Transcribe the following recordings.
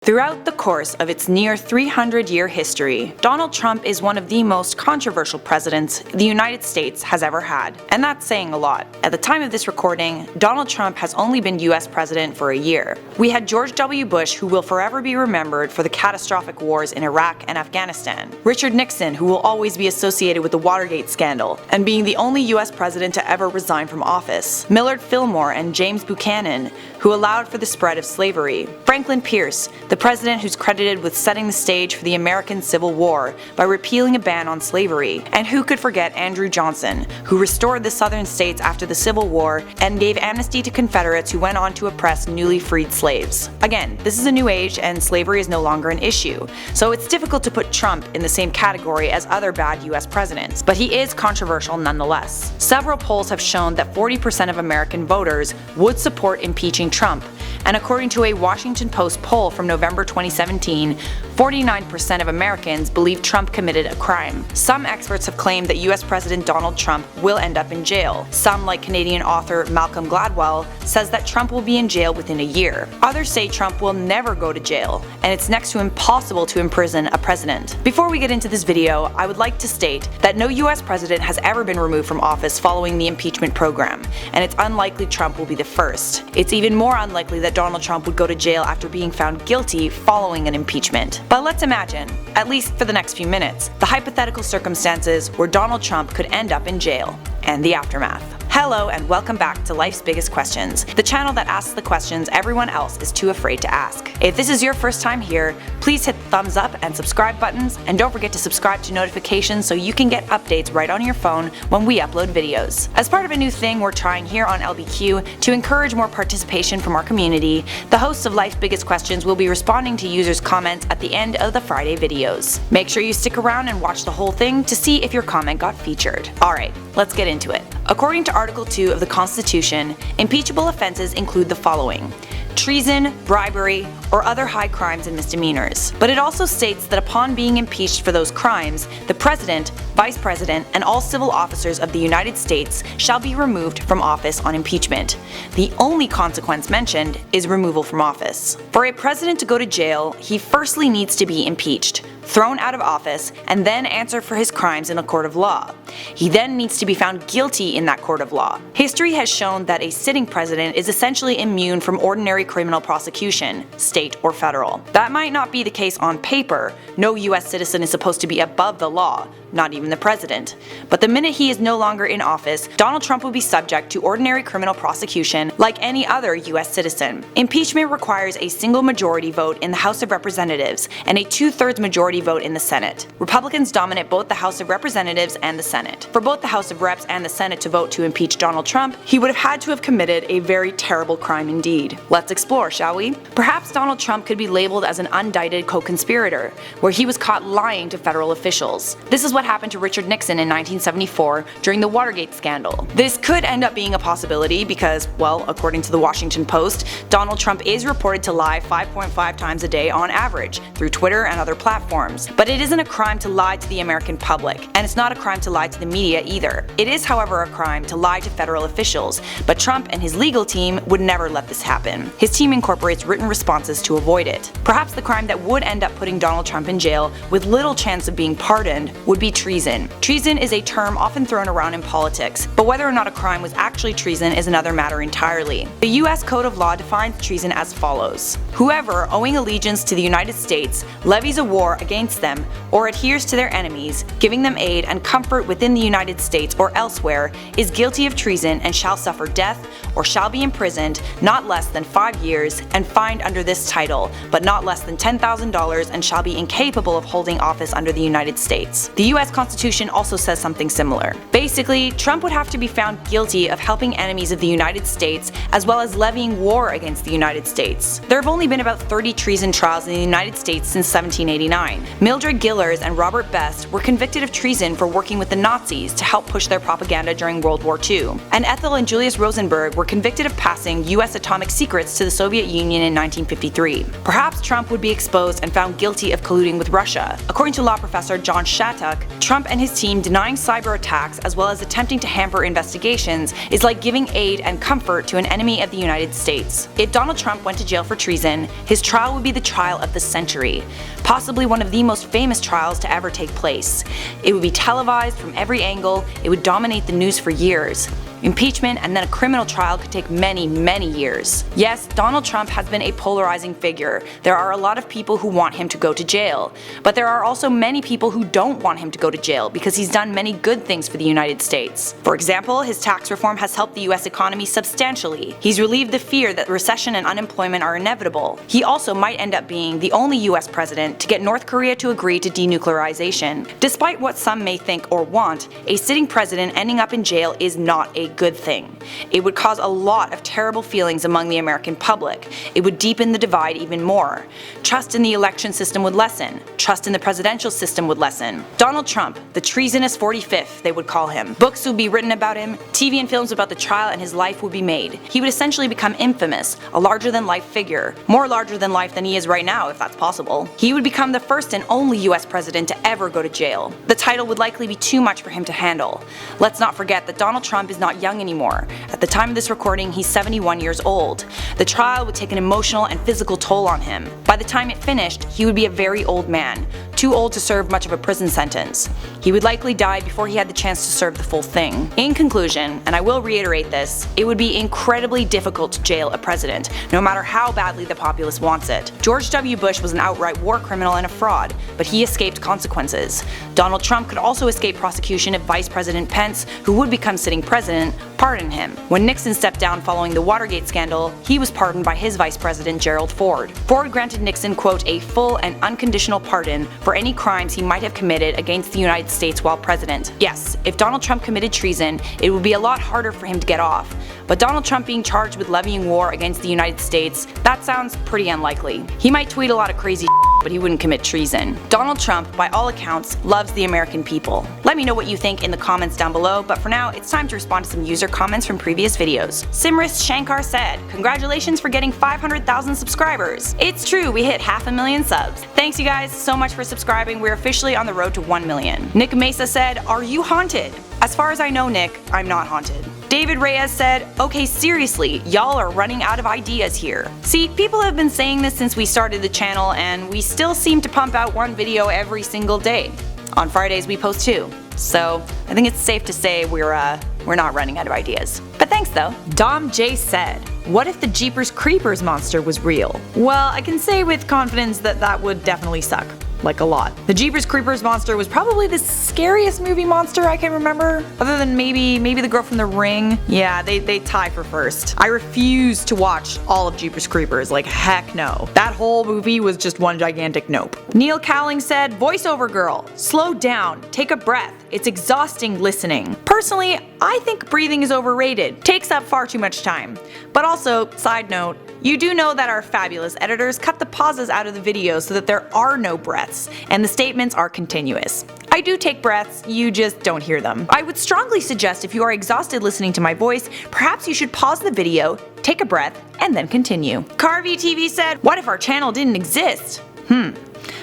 Throughout the course of its near 300-year history, Donald Trump is one of the most controversial presidents the United States has ever had, and that's saying a lot. At the time of this recording, Donald Trump has only been US president for a year. We had George W. Bush, who will forever be remembered for the catastrophic wars in Iraq and Afghanistan, Richard Nixon, who will always be associated with the Watergate scandal, and being the only US president to ever resign from office, Millard Fillmore and James Buchanan, who allowed for the spread of slavery, Franklin Pierce, the president who's credited with setting the stage for the American Civil War by repealing a ban on slavery, and who could forget Andrew Johnson, who restored the southern states after the Civil War and gave amnesty to Confederates who went on to oppress newly freed slaves. Again, this is a new age and slavery is no longer an issue, so it's difficult to put Trump in the same category as other bad US presidents, but he is controversial nonetheless. Several polls have shown that 40% of American voters would support impeaching Trump, and according to a Washington Post poll from November 2017, 49% of Americans believe Trump committed a crime. Some experts have claimed that US President Donald Trump will end up in jail. Some, like Canadian author Malcolm Gladwell, says that Trump will be in jail within a year. Others say Trump will never go to jail, and it's next to impossible to imprison a president. Before we get into this video, I would like to state that no US president has ever been removed from office following the impeachment program, and it's unlikely Trump will be the first. It's even more unlikely that Donald Trump would go to jail after being found guilty following an impeachment. But let's imagine, at least for the next few minutes, the hypothetical circumstances where Donald Trump could end up in jail, and the aftermath. Hello and welcome back to Life's Biggest Questions, the channel that asks the questions everyone else is too afraid to ask. If this is your first time here, please hit the thumbs up and subscribe buttons, and don't forget to subscribe to notifications so you can get updates right on your phone when we upload videos. As part of a new thing we're trying here on LBQ to encourage more participation from our community, the hosts of Life's Biggest Questions will be responding to users' comments at the end of the Friday videos. Make sure you stick around and watch the whole thing to see if your comment got featured. Alright, let's get into it. According to Article 2 of the Constitution, impeachable offenses include the following: treason, bribery, or other high crimes and misdemeanors. But it also states that upon being impeached for those crimes, the President, Vice President, and all civil officers of the United States shall be removed from office on impeachment. The only consequence mentioned is removal from office. For a president to go to jail, he firstly needs to be impeached, thrown out of office, and then answer for his crimes in a court of law. He then needs to be found guilty in that court of law. History has shown that a sitting president is essentially immune from ordinary criminal prosecution, state or federal. That might not be the case on paper. No US citizen is supposed to be above the law, not even the president. But the minute he is no longer in office, Donald Trump will be subject to ordinary criminal prosecution like any other US citizen. Impeachment requires a single majority vote in the House of Representatives and a 2/3 majority vote in the Senate. Republicans dominate both the House of Representatives and the Senate. For both the House of Reps and the Senate to vote to impeach Donald Trump, he would have had to have committed a very terrible crime indeed. Let's explore, shall we? Perhaps Donald Trump could be labeled as an indicted co-conspirator, where he was caught lying to federal officials. This is what happened to Richard Nixon in 1974 during the Watergate scandal. This could end up being a possibility because, well, according to the Washington Post, Donald Trump is reported to lie 5.5 times a day on average through Twitter and other platforms. But it isn't a crime to lie to the American public, and it's not a crime to lie to the media either. It is, however, a crime to lie to federal officials, but Trump and his legal team would never let this happen. His team incorporates written responses to avoid it. Perhaps the crime that would end up putting Donald Trump in jail with little chance of being pardoned would be treason. Treason is a term often thrown around in politics, but whether or not a crime was actually treason is another matter entirely. The US Code of Law defines treason as follows: whoever, owing allegiance to the United States, levies a war against them or adheres to their enemies, giving them aid and comfort within the United States or elsewhere, is guilty of treason and shall suffer death or shall be imprisoned not less than 5 years and fined under this title, but not less than $10,000, and shall be incapable of holding office under the United States. The US Constitution also says something similar. Basically, Trump would have to be found guilty of helping enemies of the United States as well as levying war against the United States. There have only been about 30 treason trials in the United States since 1789. time. Mildred Gillers and Robert Best were convicted of treason for working with the Nazis to help push their propaganda during World War II. And Ethel and Julius Rosenberg were convicted of passing US atomic secrets to the Soviet Union in 1953. Perhaps Trump would be exposed and found guilty of colluding with Russia. According to law professor John Shattuck, Trump and his team denying cyber attacks as well as attempting to hamper investigations is like giving aid and comfort to an enemy of the United States. If Donald Trump went to jail for treason, his trial would be the trial of the century, possibly one of the most famous trials to ever take place. It would be televised from every angle, it would dominate the news for years. Impeachment and then a criminal trial could take many, many years. Yes, Donald Trump has been a polarizing figure. There are a lot of people who want him to go to jail, but there are also many people who don't want him to go to jail because he's done many good things for the United States. For example, his tax reform has helped the US economy substantially. He's relieved the fear that recession and unemployment are inevitable. He also might end up being the only US president to get North Korea to agree to denuclearization. Despite what some may think or want, a sitting president ending up in jail is not a good thing. It would cause a lot of terrible feelings among the American public. It would deepen the divide even more. Trust in the election system would lessen. Trust in the presidential system would lessen. Donald Trump, the treasonous 45th, they would call him. Books would be written about him, TV and films about the trial and his life would be made. He would essentially become infamous, a larger-than-life figure. More larger than life than he is right now, if that's possible. He would become the first and only US president to ever go to jail. The title would likely be too much for him to handle. Let's not forget that Donald Trump is not young anymore. At the time of this recording, he's 71 years old. The trial would take an emotional and physical toll on him. By the time it finished, he would be a very old man, too old to serve much of a prison sentence. He would likely die before he had the chance to serve the full thing. In conclusion, and I will reiterate this, it would be incredibly difficult to jail a president, no matter how badly the populace wants it. George W. Bush was an outright war criminal and a fraud, but he escaped consequences. Donald Trump could also escape prosecution if Vice President Pence, who would become sitting president, pardoned him. When Nixon stepped down following the Watergate scandal, he was pardoned by his Vice President Gerald Ford. Ford granted Nixon, quote, a full and unconditional pardon for any crimes he might have committed against the United States while president. Yes, if Donald Trump committed treason, it would be a lot harder for him to get off. But Donald Trump being charged with levying war against the United States, that sounds pretty unlikely. He might tweet a lot of crazy but he wouldn't commit treason. Donald Trump, by all accounts, loves the American people. Let me know what you think in the comments down below, but for now, it's time to respond to some user comments from previous videos. Simris Shankar said, "Congratulations for getting 500,000 subscribers. It's true, we hit 500,000 subs. Thanks you guys so much for subscribing, we're officially on the road to 1 million. Nick Mesa said, "Are you haunted?" As far as I know, Nick, I'm not haunted. David Reyes said, "Okay, seriously, y'all are running out of ideas here." See, people have been saying this since we started the channel, and we still seem to pump out one video every single day. On Fridays we post 2. So I think it's safe to say we're not running out of ideas. But thanks though. Dom J said, "What if the Jeepers Creepers monster was real?" Well, I can say with confidence that that would definitely suck. Like a lot. The Jeepers Creepers monster was probably the scariest movie monster I can remember, other than maybe the girl from The Ring. Yeah, they tie for first. I refuse to watch all of Jeepers Creepers, like heck no. That whole movie was just one gigantic nope. Neil Cowling said, "Voiceover girl, slow down, take a breath. It's exhausting listening. Personally, I think breathing is overrated. Takes up far too much time. But also, side note, you do know that our fabulous editors cut the pauses out of the video so that there are no breaths, and the statements are continuous. I do take breaths, you just don't hear them. I would strongly suggest if you are exhausted listening to my voice, perhaps you should pause the video, take a breath, and then continue." Carvey TV said, "What if our channel didn't exist?"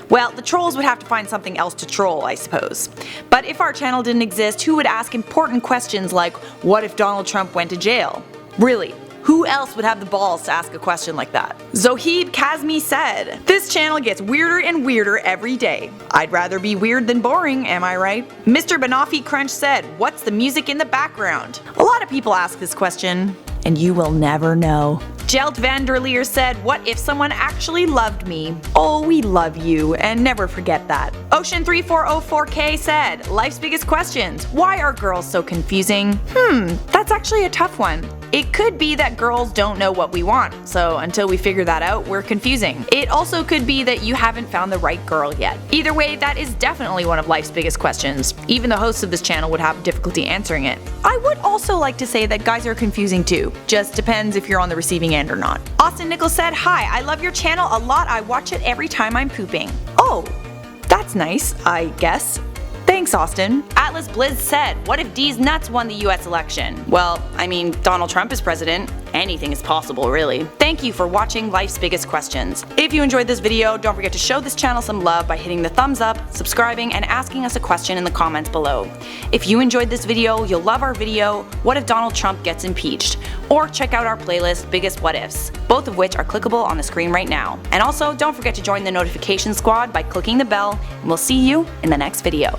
Well, the trolls would have to find something else to troll, I suppose. But if our channel didn't exist, who would ask important questions like, what if Donald Trump went to jail? Really, who else would have the balls to ask a question like that? Zoheed Kazmi said, "This channel gets weirder and weirder every day. I'd rather be weird than boring, am I right?" Mr. Banoffee Crunch said, "What's the music in the background?" A lot of people ask this question, and you will never know. Jelt Vanderleer said, "What if someone actually loved me?" Oh, we love you, and never forget that. Ocean3404K said, "Life's biggest questions. Why are girls so confusing?" That's actually a tough one. It could be that girls don't know what we want, so until we figure that out, we're confusing. It also could be that you haven't found the right girl yet. Either way, that is definitely one of life's biggest questions. Even the hosts of this channel would have difficulty answering it. I would also like to say that guys are confusing too. Just depends if you're on the receiving end or not. Austin Nichols said, "Hi, I love your channel a lot. I watch it every time I'm pooping." Oh, That's nice, I guess. Thanks, Austin. Atlas Blizz said, what if D's nuts won the US election? Well, I mean, Donald Trump is president. Anything is possible, really. Thank you for watching Life's Biggest Questions. If you enjoyed this video, don't forget to show this channel some love by hitting the thumbs up, subscribing, and asking us a question in the comments below. If you enjoyed this video, you'll love our video, What If Donald Trump Gets Impeached? Or check out our playlist, Biggest What Ifs, both of which are clickable on the screen right now. And also, don't forget to join the notification squad by clicking the bell, and we'll see you in the next video.